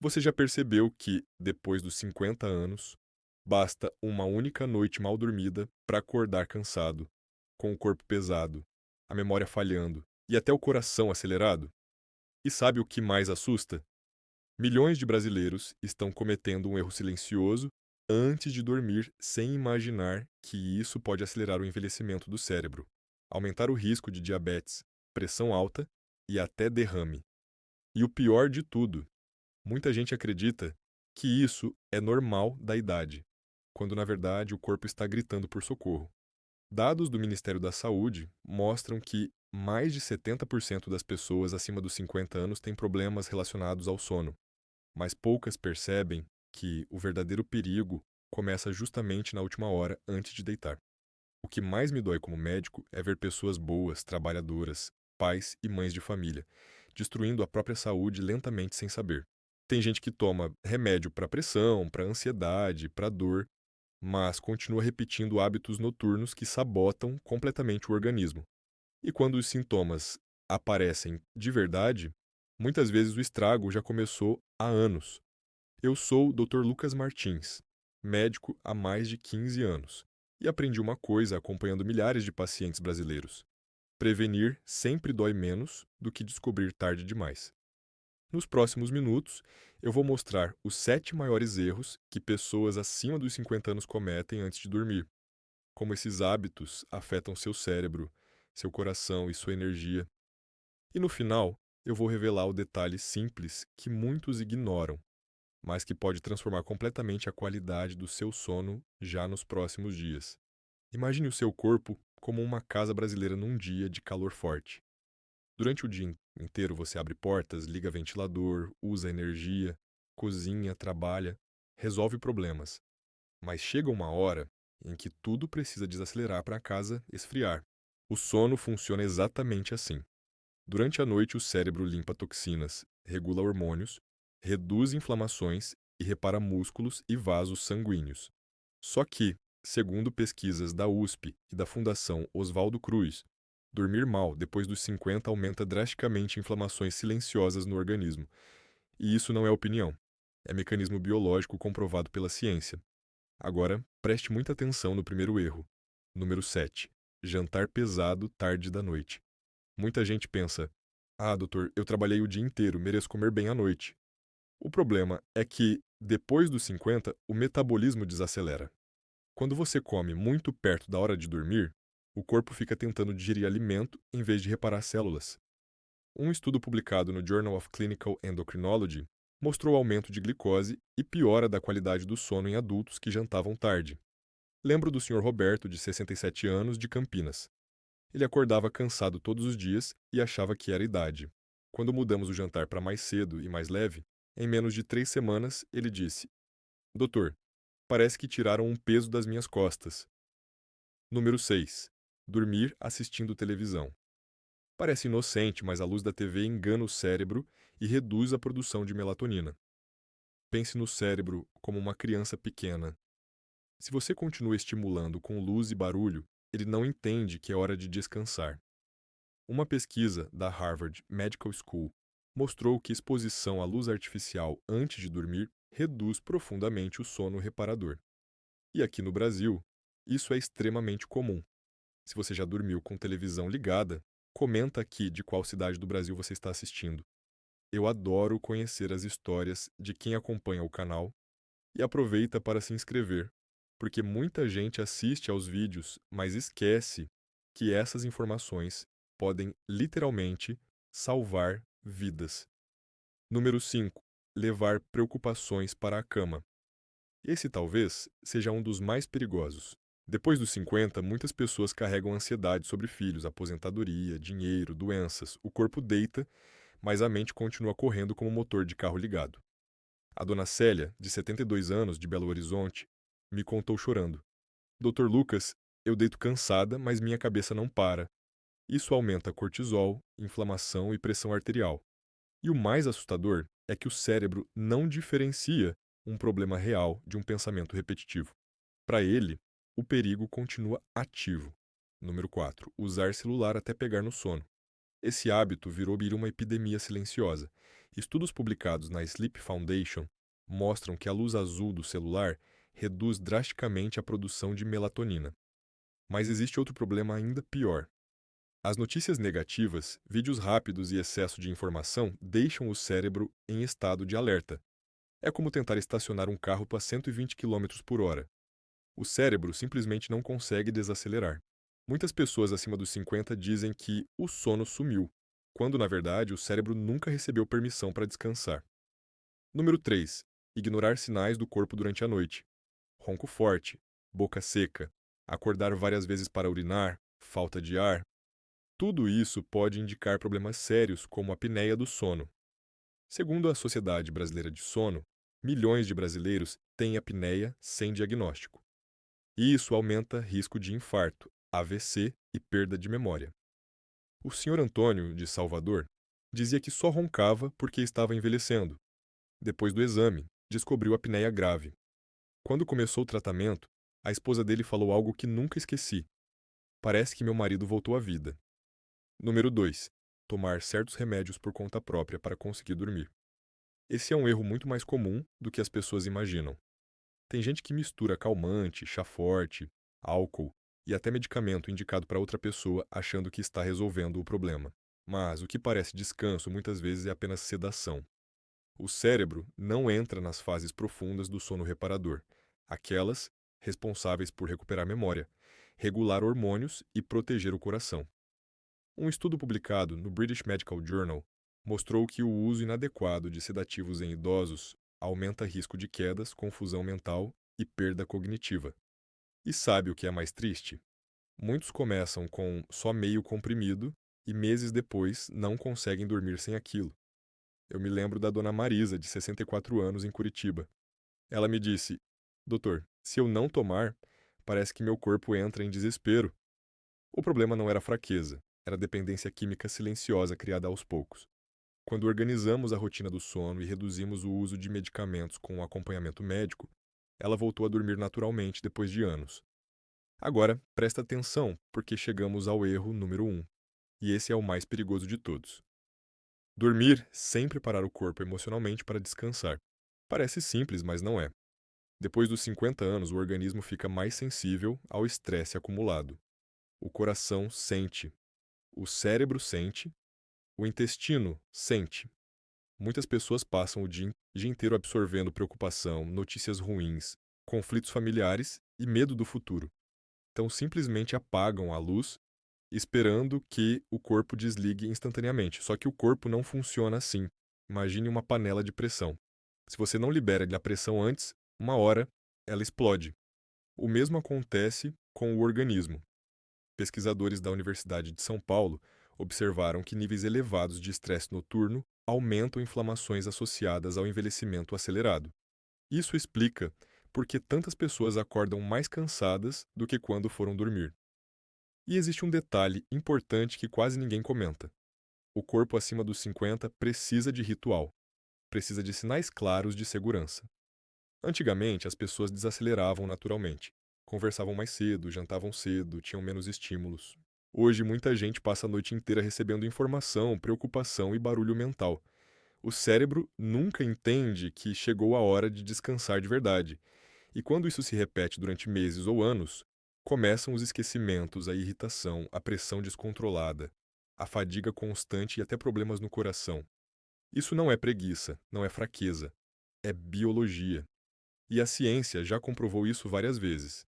Você já percebeu que, depois dos 50 anos, basta uma única noite mal dormida para acordar cansado, com o corpo pesado, a memória falhando e até o coração acelerado? E sabe o que mais assusta? Milhões de brasileiros estão cometendo um erro silencioso antes de dormir sem imaginar que isso pode acelerar o envelhecimento do cérebro, aumentar o risco de diabetes, pressão alta e até derrame. E o pior de tudo, muita gente acredita que isso é normal da idade, quando na verdade o corpo está gritando por socorro. Dados do Ministério da Saúde mostram que mais de 70% das pessoas acima dos 50 anos têm problemas relacionados ao sono, mas poucas percebem que o verdadeiro perigo começa justamente na última hora antes de deitar. O que mais me dói como médico é ver pessoas boas, trabalhadoras, pais e mães de família, destruindo a própria saúde lentamente sem saber. Tem gente que toma remédio para pressão, para ansiedade, para dor, mas continua repetindo hábitos noturnos que sabotam completamente o organismo. E quando os sintomas aparecem de verdade, muitas vezes o estrago já começou há anos. Eu sou o Dr. Lucas Martins, médico há mais de 15 anos, e aprendi uma coisa acompanhando milhares de pacientes brasileiros: prevenir sempre dói menos do que descobrir tarde demais. Nos próximos minutos, eu vou mostrar os 7 maiores erros que pessoas acima dos 50 anos cometem antes de dormir, como esses hábitos afetam seu cérebro, seu coração e sua energia. E no final, eu vou revelar o detalhe simples que muitos ignoram, mas que pode transformar completamente a qualidade do seu sono já nos próximos dias. Imagine o seu corpo como uma casa brasileira num dia de calor forte. Durante o dia inteiro você abre portas, liga ventilador, usa energia, cozinha, trabalha, resolve problemas. Mas chega uma hora em que tudo precisa desacelerar para a casa esfriar. O sono funciona exatamente assim. Durante a noite, o cérebro limpa toxinas, regula hormônios, reduz inflamações e repara músculos e vasos sanguíneos. Só que, segundo pesquisas da USP e da Fundação Oswaldo Cruz, dormir mal depois dos 50 aumenta drasticamente inflamações silenciosas no organismo. E isso não é opinião. É mecanismo biológico comprovado pela ciência. Agora, preste muita atenção no primeiro erro. Número 7. Jantar pesado tarde da noite. Muita gente pensa: ah, doutor, eu trabalhei o dia inteiro, mereço comer bem à noite. O problema é que, depois dos 50, o metabolismo desacelera. Quando você come muito perto da hora de dormir, o corpo fica tentando digerir alimento em vez de reparar células. Um estudo publicado no Journal of Clinical Endocrinology mostrou aumento de glicose e piora da qualidade do sono em adultos que jantavam tarde. Lembro do Sr. Roberto, de 67 anos, de Campinas. Ele acordava cansado todos os dias e achava que era idade. Quando mudamos o jantar para mais cedo e mais leve, em menos de 3 semanas, ele disse: Doutor, parece que tiraram um peso das minhas costas. Número 6. Dormir assistindo televisão. Parece inocente, mas a luz da TV engana o cérebro e reduz a produção de melatonina. Pense no cérebro como uma criança pequena. Se você continua estimulando com luz e barulho, ele não entende que é hora de descansar. Uma pesquisa da Harvard Medical School mostrou que exposição à luz artificial antes de dormir reduz profundamente o sono reparador. E aqui no Brasil, isso é extremamente comum. Se você já dormiu com televisão ligada, comenta aqui de qual cidade do Brasil você está assistindo. Eu adoro conhecer as histórias de quem acompanha o canal e aproveita para se inscrever, porque muita gente assiste aos vídeos, mas esquece que essas informações podem literalmente salvar vidas. Número 5. Levar preocupações para a cama. Esse talvez seja um dos mais perigosos. Depois dos 50, muitas pessoas carregam ansiedade sobre filhos, aposentadoria, dinheiro, doenças. O corpo deita, mas a mente continua correndo como motor de carro ligado. A dona Célia, de 72 anos, de Belo Horizonte, me contou chorando: Doutor Lucas, eu deito cansada, mas minha cabeça não para. Isso aumenta cortisol, inflamação e pressão arterial. E o mais assustador é que o cérebro não diferencia um problema real de um pensamento repetitivo. Para ele, o perigo continua ativo. Número 4. Usar celular até pegar no sono. Esse hábito virou uma epidemia silenciosa, Estudos publicados na Sleep Foundation mostram que a luz azul do celular reduz drasticamente a produção de melatonina. Mas existe outro problema ainda pior. As notícias negativas, vídeos rápidos e excesso de informação deixam o cérebro em estado de alerta. É como tentar estacionar um carro a 120 km por hora. O cérebro simplesmente não consegue desacelerar. Muitas pessoas acima dos 50 dizem que o sono sumiu, quando na verdade o cérebro nunca recebeu permissão para descansar. Número 3. Ignorar sinais do corpo durante a noite. Ronco forte, boca seca, acordar várias vezes para urinar, falta de ar. Tudo isso pode indicar problemas sérios como a apneia do sono. Segundo a Sociedade Brasileira de Sono, milhões de brasileiros têm apneia sem diagnóstico. E isso aumenta risco de infarto, AVC e perda de memória. O Sr. Antônio, de Salvador, dizia que só roncava porque estava envelhecendo. Depois do exame, descobriu apneia grave. Quando começou o tratamento, a esposa dele falou algo que nunca esqueci. Parece que meu marido voltou à vida. Número 2. Tomar certos remédios por conta própria para conseguir dormir. Esse é um erro muito mais comum do que as pessoas imaginam. Tem gente que mistura calmante, chá forte, álcool e até medicamento indicado para outra pessoa achando que está resolvendo o problema. Mas o que parece descanso muitas vezes é apenas sedação. O cérebro não entra nas fases profundas do sono reparador, aquelas responsáveis por recuperar memória, regular hormônios e proteger o coração. Um estudo publicado no British Medical Journal mostrou que o uso inadequado de sedativos em idosos aumenta risco de quedas, confusão mental e perda cognitiva. E sabe o que é mais triste? Muitos começam com só meio comprimido e meses depois não conseguem dormir sem aquilo. Eu me lembro da dona Marisa, de 64 anos, em Curitiba. Ela me disse: Doutor, se eu não tomar, parece que meu corpo entra em desespero. O problema não era fraqueza, era dependência química silenciosa criada aos poucos. Quando organizamos a rotina do sono e reduzimos o uso de medicamentos com acompanhamento médico, ela voltou a dormir naturalmente depois de anos. Agora, presta atenção, porque chegamos ao erro número 1, e esse é o mais perigoso de todos. Dormir sem preparar o corpo emocionalmente para descansar. Parece simples, mas não é. Depois dos 50 anos, o organismo fica mais sensível ao estresse acumulado. O coração sente, o cérebro sente, o intestino sente. Muitas pessoas passam o dia inteiro absorvendo preocupação, notícias ruins, conflitos familiares e medo do futuro. Então simplesmente apagam a luz, esperando que o corpo desligue instantaneamente. Só que o corpo não funciona assim. Imagine uma panela de pressão. Se você não libera a pressão antes, uma hora ela explode. O mesmo acontece com o organismo. Pesquisadores da Universidade de São Paulo observaram que níveis elevados de estresse noturno aumentam inflamações associadas ao envelhecimento acelerado. Isso explica por que tantas pessoas acordam mais cansadas do que quando foram dormir. E existe um detalhe importante que quase ninguém comenta. O corpo acima dos 50 precisa de ritual, precisa de sinais claros de segurança. Antigamente, as pessoas desaceleravam naturalmente. Conversavam mais cedo, jantavam cedo, tinham menos estímulos. Hoje, muita gente passa a noite inteira recebendo informação, preocupação e barulho mental. O cérebro nunca entende que chegou a hora de descansar de verdade. E quando isso se repete durante meses ou anos, começam os esquecimentos, a irritação, a pressão descontrolada, a fadiga constante e até problemas no coração. Isso não é preguiça, não é fraqueza, é biologia. E a ciência já comprovou isso várias vezes.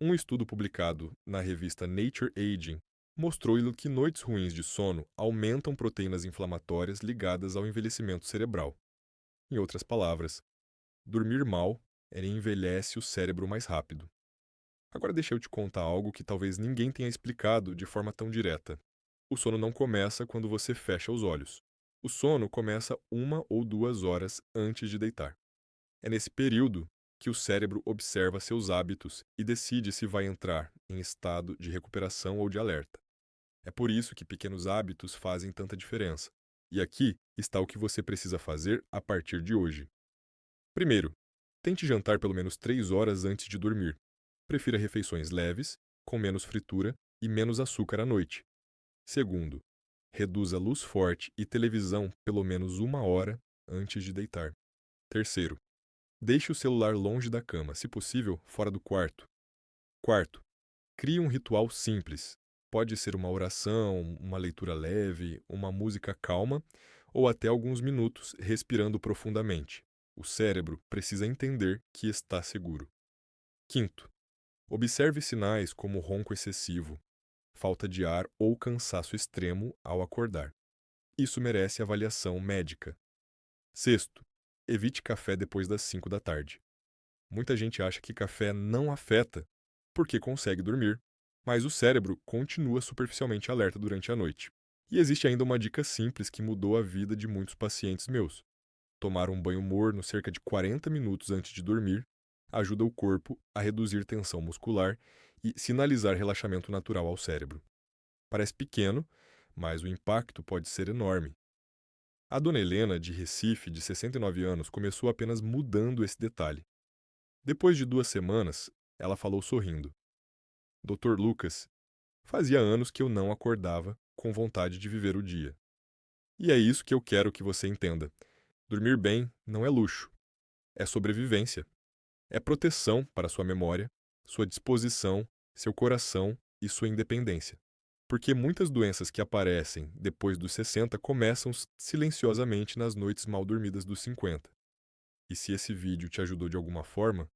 Um estudo publicado na revista Nature Aging mostrou que noites ruins de sono aumentam proteínas inflamatórias ligadas ao envelhecimento cerebral. Em outras palavras, dormir mal envelhece o cérebro mais rápido. Agora deixa eu te contar algo que talvez ninguém tenha explicado de forma tão direta. O sono não começa quando você fecha os olhos. O sono começa 1 ou 2 horas antes de deitar. É nesse período que o cérebro observa seus hábitos e decide se vai entrar em estado de recuperação ou de alerta. É por isso que pequenos hábitos fazem tanta diferença. E aqui está o que você precisa fazer a partir de hoje. Primeiro, tente jantar pelo menos 3 horas antes de dormir. Prefira refeições leves, com menos fritura e menos açúcar à noite. Segundo, Reduza luz forte e televisão pelo menos 1 hora antes de deitar. Terceiro, deixe o celular longe da cama, se possível, fora do quarto. Quarto, crie um ritual simples. Pode ser uma oração, uma leitura leve, uma música calma ou até alguns minutos respirando profundamente. O cérebro precisa entender que está seguro. Quinto, observe sinais como ronco excessivo, falta de ar ou cansaço extremo ao acordar. Isso merece avaliação médica. Sexto, evite café depois das 5 da tarde. Muita gente acha que café não afeta porque consegue dormir, mas o cérebro continua superficialmente alerta durante a noite. E existe ainda uma dica simples que mudou a vida de muitos pacientes meus. Tomar um banho morno cerca de 40 minutos antes de dormir ajuda o corpo a reduzir tensão muscular e sinalizar relaxamento natural ao cérebro. Parece pequeno, mas o impacto pode ser enorme. A dona Helena, de Recife, de 69 anos, começou apenas mudando esse detalhe. Depois de 2 semanas, ela falou sorrindo: Doutor Lucas, fazia anos que eu não acordava com vontade de viver o dia. E é isso que eu quero que você entenda. Dormir bem não é luxo, é sobrevivência. É proteção para sua memória, sua disposição, seu coração e sua independência. Porque muitas doenças que aparecem depois dos 60 começam silenciosamente nas noites mal dormidas dos 50. E se esse vídeo te ajudou de alguma forma,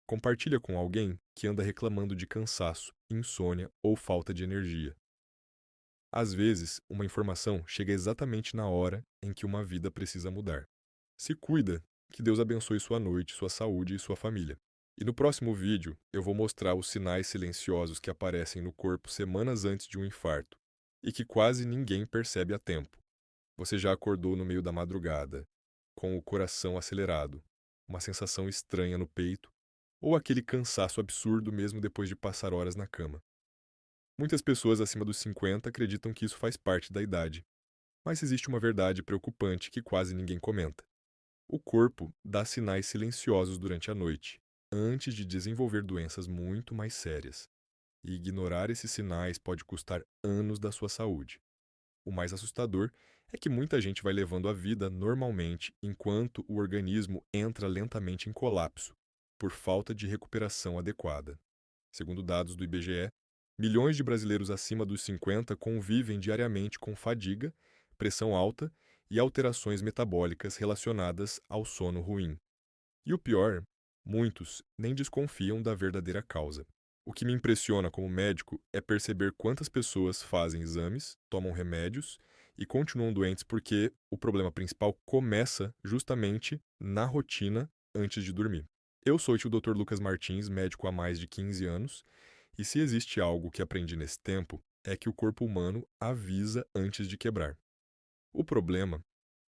compartilha com alguém que anda reclamando de cansaço, insônia ou falta de energia. Às vezes, uma informação chega exatamente na hora em que uma vida precisa mudar. Se cuida, que Deus abençoe sua noite, sua saúde e sua família. E no próximo vídeo, eu vou mostrar os sinais silenciosos que aparecem no corpo semanas antes de um infarto e que quase ninguém percebe a tempo. Você já acordou no meio da madrugada, com o coração acelerado, uma sensação estranha no peito ou aquele cansaço absurdo mesmo depois de passar horas na cama. Muitas pessoas acima dos 50 acreditam que isso faz parte da idade, mas existe uma verdade preocupante que quase ninguém comenta. O corpo dá sinais silenciosos durante a noite, antes de desenvolver doenças muito mais sérias. E ignorar esses sinais pode custar anos da sua saúde. O mais assustador é que muita gente vai levando a vida normalmente enquanto o organismo entra lentamente em colapso, por falta de recuperação adequada. Segundo dados do IBGE, milhões de brasileiros acima dos 50 convivem diariamente com fadiga, pressão alta e alterações metabólicas relacionadas ao sono ruim. E o pior, muitos nem desconfiam da verdadeira causa. O que me impressiona como médico é perceber quantas pessoas fazem exames, tomam remédios e continuam doentes porque o problema principal começa justamente na rotina antes de dormir. Eu sou o tio Dr. Lucas Martins, médico há mais de 15 anos, e se existe algo que aprendi nesse tempo, é que o corpo humano avisa antes de quebrar. O problema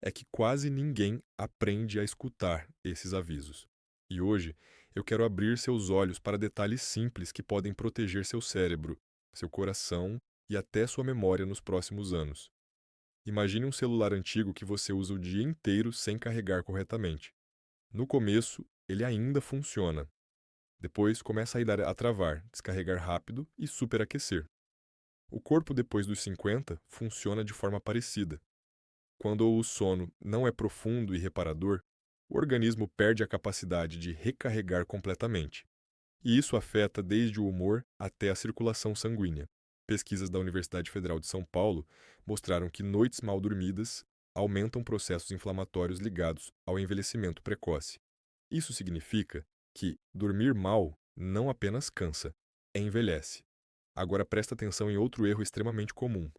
é que quase ninguém aprende a escutar esses avisos. E hoje eu quero abrir seus olhos para detalhes simples que podem proteger seu cérebro, seu coração e até sua memória nos próximos anos. Imagine um celular antigo que você usa o dia inteiro sem carregar corretamente. No começo, ele ainda funciona. Depois começa a travar, descarregar rápido e superaquecer. O corpo depois dos 50 funciona de forma parecida. Quando o sono não é profundo e reparador, o organismo perde a capacidade de recarregar completamente. E isso afeta desde o humor até a circulação sanguínea. Pesquisas da Universidade Federal de São Paulo mostraram que noites mal dormidas aumentam processos inflamatórios ligados ao envelhecimento precoce. Isso significa que dormir mal não apenas cansa, envelhece. Agora presta atenção em outro erro extremamente comum.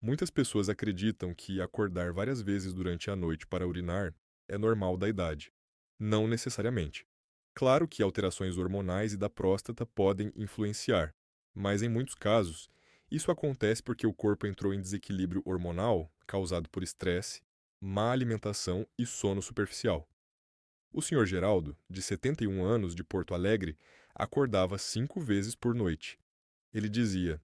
Muitas pessoas acreditam que acordar várias vezes durante a noite para urinar é normal da idade. Não necessariamente. Claro que alterações hormonais e da próstata podem influenciar, mas em muitos casos, isso acontece porque o corpo entrou em desequilíbrio hormonal causado por estresse, má alimentação e sono superficial. O Sr. Geraldo, de 71 anos, de Porto Alegre, acordava 5 vezes por noite. Ele dizia: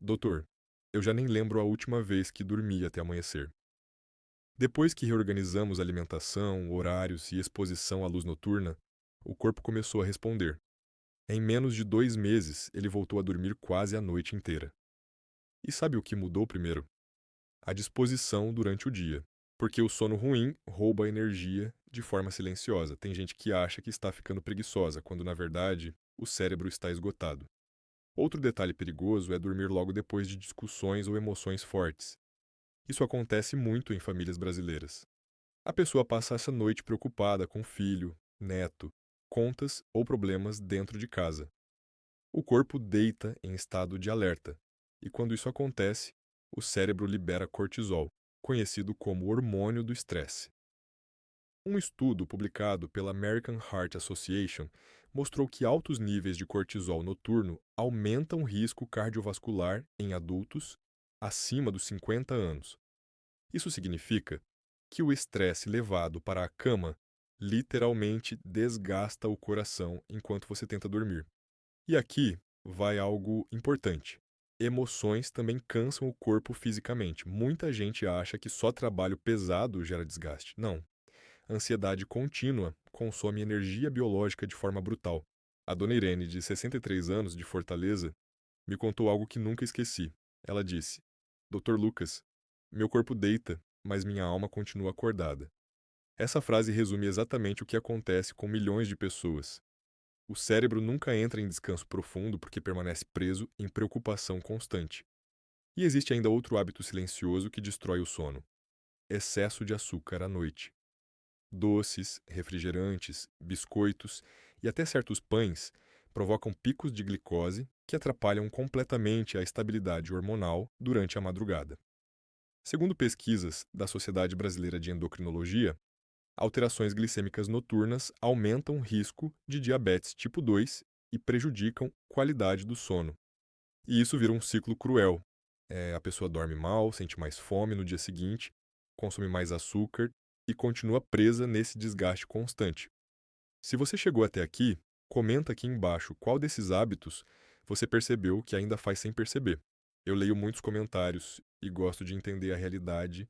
Doutor, eu já nem lembro a última vez que dormi até amanhecer. Depois que reorganizamos alimentação, horários e exposição à luz noturna, o corpo começou a responder. Em menos de 2 meses, ele voltou a dormir quase a noite inteira. E sabe o que mudou primeiro? a disposição durante o dia. Porque o sono ruim rouba a energia de forma silenciosa. Tem gente que acha que está ficando preguiçosa, quando na verdade o cérebro está esgotado. Outro detalhe perigoso é dormir logo depois de discussões ou emoções fortes. Isso acontece muito em famílias brasileiras. A pessoa passa essa noite preocupada com filho, neto, contas ou problemas dentro de casa. O corpo deita em estado de alerta, e quando isso acontece, o cérebro libera cortisol, conhecido como hormônio do estresse. Um estudo publicado pela American Heart Association mostrou que altos níveis de cortisol noturno aumentam o risco cardiovascular em adultos acima dos 50 anos. Isso significa que o estresse levado para a cama literalmente desgasta o coração enquanto você tenta dormir. E aqui vai algo importante. Emoções também cansam o corpo fisicamente. Muita gente acha que só trabalho pesado gera desgaste. Não. Ansiedade contínua consome energia biológica de forma brutal. A dona Irene, de 63 anos, de Fortaleza, me contou algo que nunca esqueci. Ela disse: Dr. Lucas, meu corpo deita, mas minha alma continua acordada. Essa frase resume exatamente o que acontece com milhões de pessoas. O cérebro nunca entra em descanso profundo porque permanece preso em preocupação constante. E existe ainda outro hábito silencioso que destrói o sono: excesso de açúcar à noite. Doces, refrigerantes, biscoitos e até certos pães provocam picos de glicose que atrapalham completamente a estabilidade hormonal durante a madrugada. Segundo pesquisas da Sociedade Brasileira de Endocrinologia, alterações glicêmicas noturnas aumentam o risco de diabetes tipo 2 e prejudicam a qualidade do sono. E isso vira um ciclo cruel. A pessoa dorme mal, sente mais fome no dia seguinte, consome mais açúcar e continua presa nesse desgaste constante. Se você chegou até aqui, comenta aqui embaixo qual desses hábitos você percebeu que ainda faz sem perceber. Eu leio muitos comentários e gosto de entender a realidade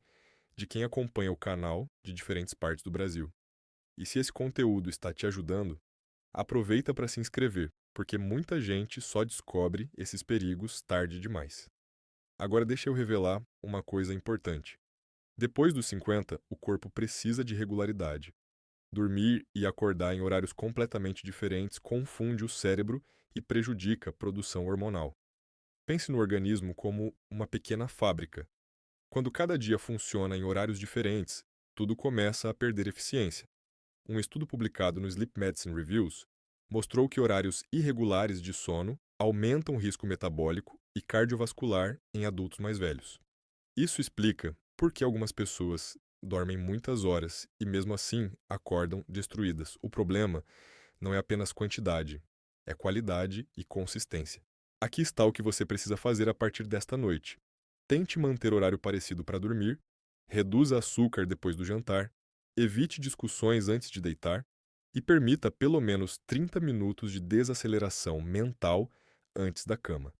de quem acompanha o canal de diferentes partes do Brasil. E se esse conteúdo está te ajudando, aproveita para se inscrever, porque muita gente só descobre esses perigos tarde demais. Agora deixa eu revelar uma coisa importante. Depois dos 50, o corpo precisa de regularidade. Dormir e acordar em horários completamente diferentes confunde o cérebro e prejudica a produção hormonal. Pense no organismo como uma pequena fábrica. Quando cada dia funciona em horários diferentes, tudo começa a perder eficiência. Um estudo publicado no Sleep Medicine Reviews mostrou que horários irregulares de sono aumentam o risco metabólico e cardiovascular em adultos mais velhos. Isso explica por que algumas pessoas dormem muitas horas e, mesmo assim, acordam destruídas. O problema não é apenas quantidade, é qualidade e consistência. Aqui está o que você precisa fazer a partir desta noite. Tente manter horário parecido para dormir, reduza açúcar depois do jantar, evite discussões antes de deitar e permita pelo menos 30 minutos de desaceleração mental antes da cama.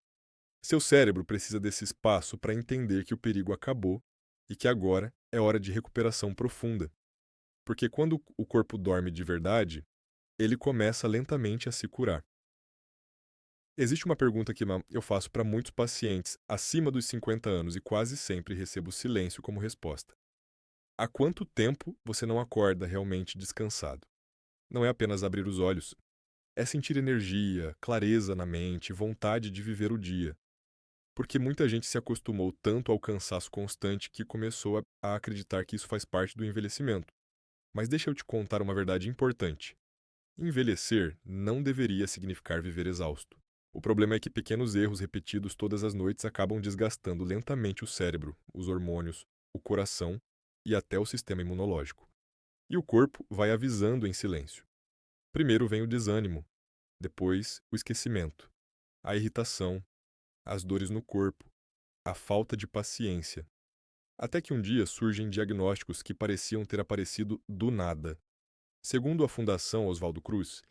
Seu cérebro precisa desse espaço para entender que o perigo acabou e que agora é hora de recuperação profunda. Porque quando o corpo dorme de verdade, ele começa lentamente a se curar. Existe uma pergunta que eu faço para muitos pacientes acima dos 50 anos e quase sempre recebo silêncio como resposta. Há quanto tempo você não acorda realmente descansado? Não é apenas abrir os olhos, é sentir energia, clareza na mente, vontade de viver o dia. Porque muita gente se acostumou tanto ao cansaço constante que começou a acreditar que isso faz parte do envelhecimento. Mas deixa eu te contar uma verdade importante. Envelhecer não deveria significar viver exausto. O problema é que pequenos erros repetidos todas as noites acabam desgastando lentamente o cérebro, os hormônios, o coração e até o sistema imunológico. E o corpo vai avisando em silêncio. Primeiro vem o desânimo, depois o esquecimento, a irritação, as dores no corpo, a falta de paciência. Até que um dia surgem diagnósticos que pareciam ter aparecido do nada. Segundo a Fundação Oswaldo Cruz,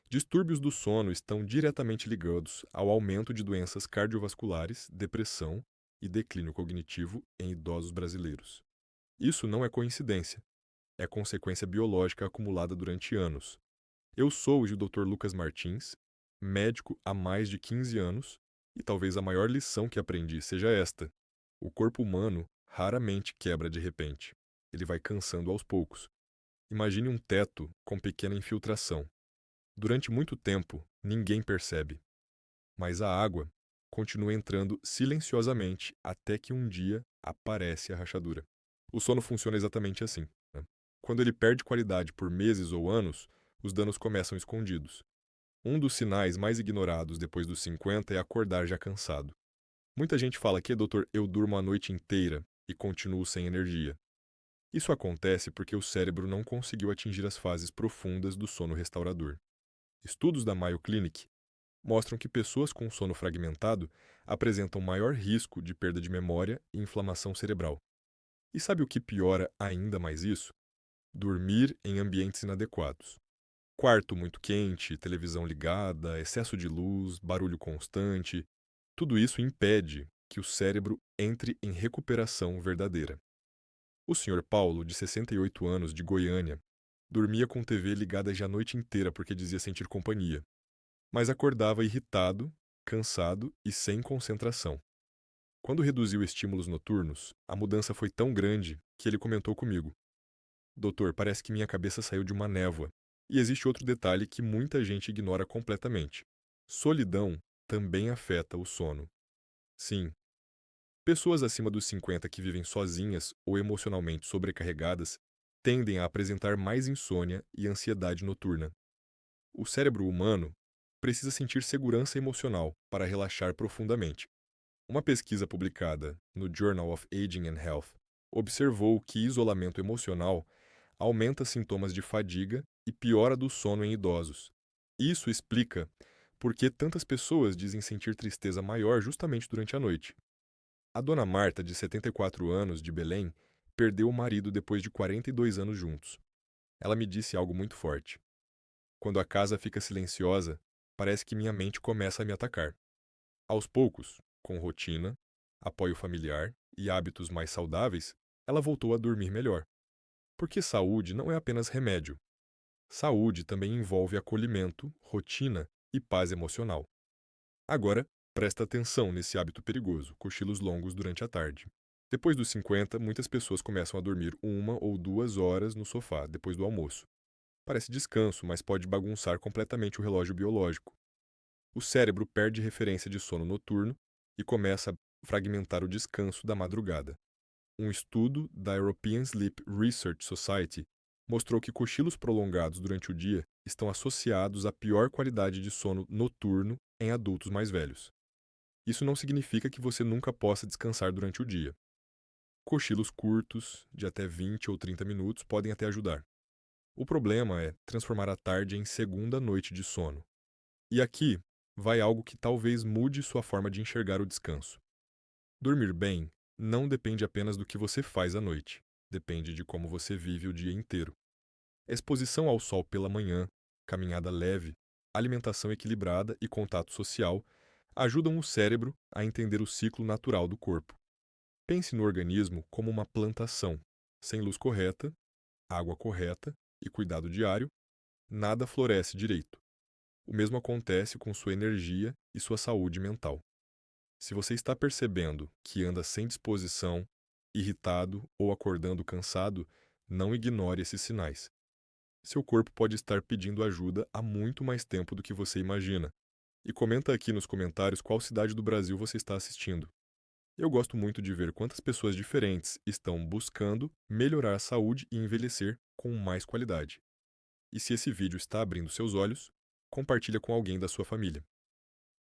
distúrbios do sono estão diretamente ligados ao aumento de doenças cardiovasculares, depressão e declínio cognitivo em idosos brasileiros. Isso não é coincidência, é consequência biológica acumulada durante anos. Eu sou o Dr. Lucas Martins, médico há mais de 15 anos, e talvez a maior lição que aprendi seja esta: o corpo humano raramente quebra de repente. Ele vai cansando aos poucos. Imagine um teto com pequena infiltração. Durante muito tempo, ninguém percebe, mas a água continua entrando silenciosamente até que um dia aparece a rachadura. O sono funciona exatamente assim, né? Quando ele perde qualidade por meses ou anos, os danos começam escondidos. Um dos sinais mais ignorados depois dos 50 é acordar já cansado. Muita gente fala que, doutor, eu durmo a noite inteira e continuo sem energia. Isso acontece porque o cérebro não conseguiu atingir as fases profundas do sono restaurador. Estudos da Mayo Clinic mostram que pessoas com sono fragmentado apresentam maior risco de perda de memória e inflamação cerebral. E sabe o que piora ainda mais isso? Dormir em ambientes inadequados. Quarto muito quente, televisão ligada, excesso de luz, barulho constante, tudo isso impede que o cérebro entre em recuperação verdadeira. O Sr. Paulo, de 68 anos, de Goiânia, dormia com TV ligada já a noite inteira porque dizia sentir companhia, mas acordava irritado, cansado e sem concentração. Quando reduziu estímulos noturnos, a mudança foi tão grande que ele comentou comigo: Doutor, parece que minha cabeça saiu de uma névoa. E existe outro detalhe que muita gente ignora completamente: solidão também afeta o sono. Sim, pessoas acima dos 50 que vivem sozinhas ou emocionalmente sobrecarregadas tendem a apresentar mais insônia e ansiedade noturna. O cérebro humano precisa sentir segurança emocional para relaxar profundamente. Uma pesquisa publicada no Journal of Aging and Health observou que isolamento emocional aumenta sintomas de fadiga e piora do sono em idosos. Isso explica por que tantas pessoas dizem sentir tristeza maior justamente durante a noite. A dona Marta, de 74 anos, de Belém, perdeu o marido depois de 42 anos juntos. Ela me disse algo muito forte. Quando a casa fica silenciosa, parece que minha mente começa a me atacar. Aos poucos, com rotina, apoio familiar e hábitos mais saudáveis, ela voltou a dormir melhor. Porque saúde não é apenas remédio. Saúde também envolve acolhimento, rotina e paz emocional. Agora, presta atenção nesse hábito perigoso, cochilos longos durante a tarde. Depois dos 50, muitas pessoas começam a dormir 1 ou 2 horas no sofá, depois do almoço. Parece descanso, mas pode bagunçar completamente o relógio biológico. O cérebro perde referência de sono noturno e começa a fragmentar o descanso da madrugada. Um estudo da European Sleep Research Society mostrou que cochilos prolongados durante o dia estão associados à pior qualidade de sono noturno em adultos mais velhos. Isso não significa que você nunca possa descansar durante o dia. Cochilos curtos, de até 20 ou 30 minutos, podem até ajudar. O problema é transformar a tarde em segunda noite de sono. E aqui vai algo que talvez mude sua forma de enxergar o descanso. Dormir bem não depende apenas do que você faz à noite. Depende de como você vive o dia inteiro. Exposição ao sol pela manhã, caminhada leve, alimentação equilibrada e contato social ajudam o cérebro a entender o ciclo natural do corpo. Pense no organismo como uma plantação. Sem luz correta, água correta e cuidado diário, nada floresce direito. O mesmo acontece com sua energia e sua saúde mental. Se você está percebendo que anda sem disposição, irritado ou acordando cansado, não ignore esses sinais. Seu corpo pode estar pedindo ajuda há muito mais tempo do que você imagina. E comenta aqui nos comentários qual cidade do Brasil você está assistindo. Eu gosto muito de ver quantas pessoas diferentes estão buscando melhorar a saúde e envelhecer com mais qualidade. E se esse vídeo está abrindo seus olhos, compartilha com alguém da sua família.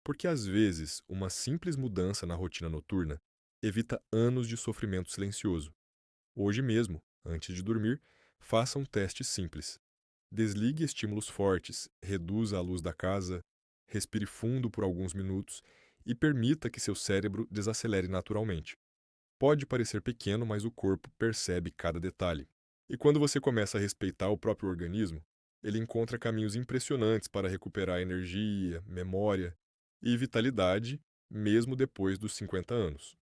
Porque às vezes, uma simples mudança na rotina noturna evita anos de sofrimento silencioso. Hoje mesmo, antes de dormir, faça um teste simples. Desligue estímulos fortes, reduza a luz da casa, respire fundo por alguns minutos e permita que seu cérebro desacelere naturalmente. Pode parecer pequeno, mas o corpo percebe cada detalhe. E quando você começa a respeitar o próprio organismo, ele encontra caminhos impressionantes para recuperar energia, memória e vitalidade, mesmo depois dos 50 anos.